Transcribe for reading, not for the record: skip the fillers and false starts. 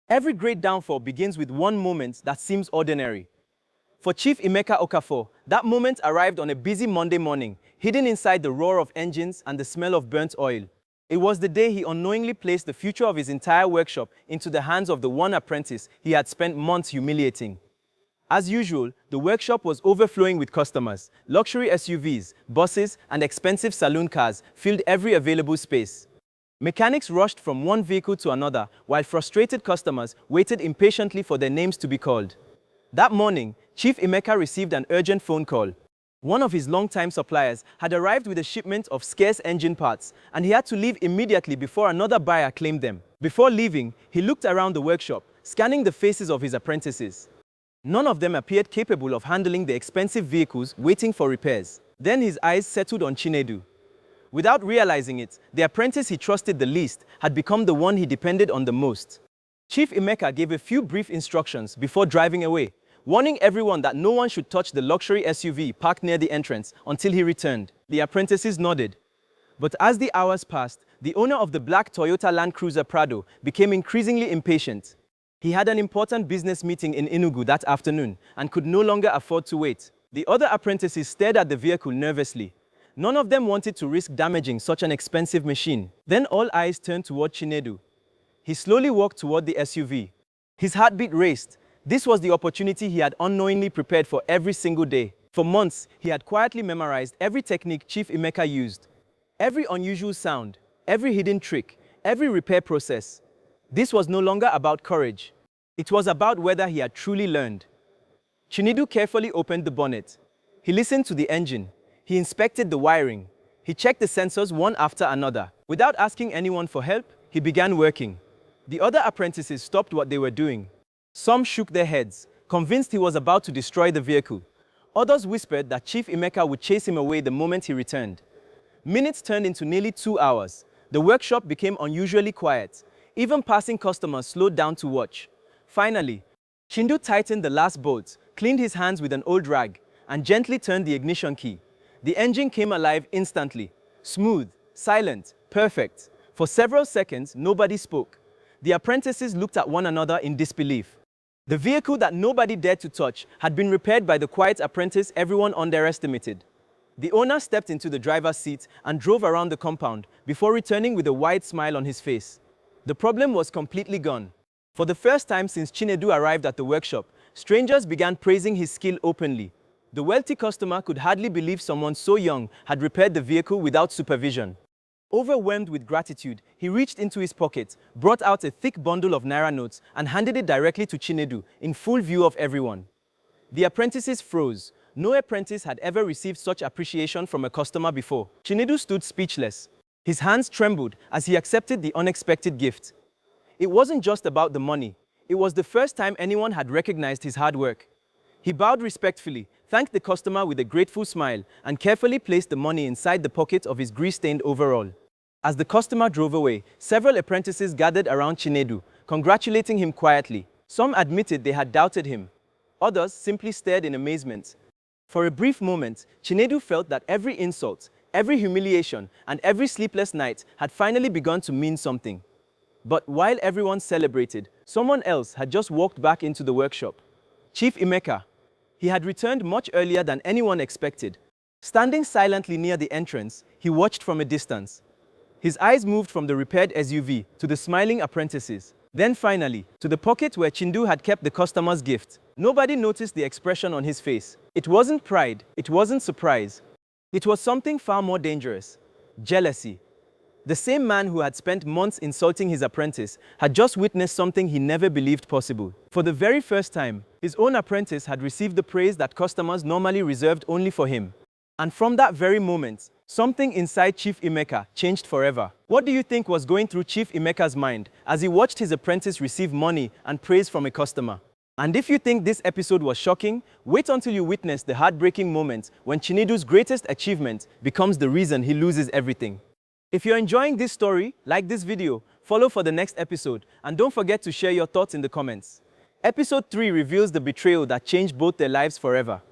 Every great downfall begins with one moment that seems ordinary. For Chief Emeka Okafor, that moment arrived on a busy Monday morning, hidden inside the roar of engines and the smell of burnt oil. It was the day he unknowingly placed the future of his entire workshop into the hands of the one apprentice he had spent months humiliating. As usual, the workshop was overflowing with customers. Luxury SUVs, buses, and expensive saloon cars filled every available space. Mechanics rushed from one vehicle to another, while frustrated customers waited impatiently for their names to be called. That morning, Chief Emeka received an urgent phone call. One of his longtime suppliers had arrived with a shipment of scarce engine parts, and he had to leave immediately before another buyer claimed them. Before leaving, he looked around the workshop, scanning the faces of his apprentices. None of them appeared capable of handling the expensive vehicles waiting for repairs. Then his eyes settled on Chinedu. Without realizing it, the apprentice he trusted the least had become the one he depended on the most. Chief Emeka gave a few brief instructions before driving away, warning everyone that no one should touch the luxury SUV parked near the entrance until he returned. The apprentices nodded. But as the hours passed, the owner of the black Toyota Land Cruiser Prado became increasingly impatient. He had an important business meeting in Enugu that afternoon and could no longer afford to wait. The other apprentices stared at the vehicle nervously. None of them wanted to risk damaging such an expensive machine. Then all eyes turned toward Chinedu. He slowly walked toward the SUV. His heartbeat raced. This was the opportunity he had unknowingly prepared for every single day. For months, he had quietly memorized every technique Chief Emeka used. Every unusual sound, every hidden trick, every repair process. This was no longer about courage. It was about whether he had truly learned. Chinedu carefully opened the bonnet. He listened to the engine. He inspected the wiring. He checked the sensors one after another. Without asking anyone for help, he began working. The other apprentices stopped what they were doing. Some shook their heads, convinced he was about to destroy the vehicle. Others whispered that Chief Emeka would chase him away the moment he returned. Minutes turned into nearly 2 hours. The workshop became unusually quiet. Even passing customers slowed down to watch. Finally, Chinedu tightened the last bolt, cleaned his hands with an old rag, and gently turned the ignition key. The engine came alive instantly. Smooth, silent, perfect. For several seconds, nobody spoke. The apprentices looked at one another in disbelief. The vehicle that nobody dared to touch had been repaired by the quiet apprentice everyone underestimated. The owner stepped into the driver's seat and drove around the compound before returning with a wide smile on his face. The problem was completely gone. For the first time since Chinedu arrived at the workshop, strangers began praising his skill openly. The wealthy customer could hardly believe someone so young had repaired the vehicle without supervision. Overwhelmed with gratitude, he reached into his pocket, brought out a thick bundle of naira notes, and handed it directly to Chinedu, in full view of everyone. The apprentices froze. No apprentice had ever received such appreciation from a customer before. Chinedu stood speechless. His hands trembled as he accepted the unexpected gift. It wasn't just about the money. It was the first time anyone had recognized his hard work. He bowed respectfully, thanked the customer with a grateful smile, and carefully placed the money inside the pocket of his grease-stained overall. As the customer drove away, several apprentices gathered around Chinedu, congratulating him quietly. Some admitted they had doubted him. Others simply stared in amazement. For a brief moment, Chinedu felt that every insult, every humiliation, and every sleepless night had finally begun to mean something. But while everyone celebrated, someone else had just walked back into the workshop. Chief Emeka. He had returned much earlier than anyone expected. Standing silently near the entrance, he watched from a distance. His eyes moved from the repaired SUV to the smiling apprentices, then finally to the pocket where Chinedu had kept the customer's gift. Nobody noticed the expression on his face. It wasn't pride, it wasn't surprise. It was something far more dangerous: jealousy. The same man who had spent months insulting his apprentice had just witnessed something he never believed possible. For the very first time, his own apprentice had received the praise that customers normally reserved only for him. And from that very moment, something inside Chief Emeka changed forever. What do you think was going through Chief Emeka's mind as he watched his apprentice receive money and praise from a customer? And if you think this episode was shocking, wait until you witness the heartbreaking moment when Chinedu's greatest achievement becomes the reason he loses everything. If you're enjoying this story, like this video, follow for the next episode, and don't forget to share your thoughts in the comments. Episode 3 reveals the betrayal that changed both their lives forever.